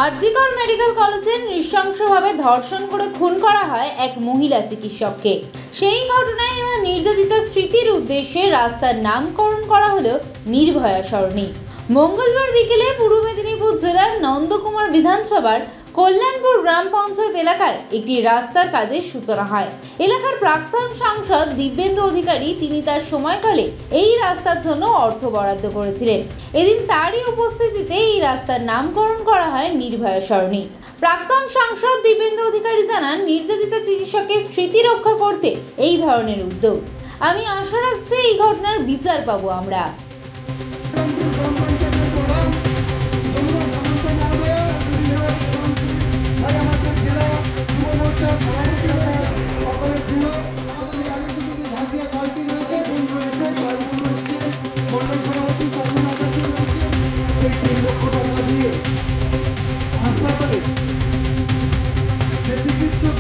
RG Kar medical কলেজে নৃশংসভাবে ধর্ষণ করে খুন করা হয় এক মহিলা চিকিৎসককে। সেই ঘটনায় এবার নির্যাতিতা স্মৃতির উদ্দেশ্যে রাস্তার নামকরণ করা হলো নির্ভয়া সরণি। মঙ্গলবার বিকেলে পূর্ব মেদিনীপুর জেলার নন্দকুমার বিধানসভার কল্যাণপুর গ্রাম পঞ্চায়েত এলাকায় একটি রাস্তার কাজের সূচনা হয়। এলাকার প্রাক্তন সাংসদ দিব্যেন্দু অধিকারী তিনি তার সময়কালে এই রাস্তার জন্য অর্থ বরাদ্দ করেছিলেন। এদিন তারই উপস্থিতিতে এই রাস্তার নামকরণ করা হয় নির্ভয়া সরণি। প্রাক্তন সাংসদ দিব্যেন্দু অধিকারী জানান, নির্যাতিতা চিকিৎসকের স্মৃতি রক্ষা করতে এই ধরনের উদ্যোগ। আমি আশা রাখছি এই ঘটনার বিচার পাবো আমরা। চিকিৎসক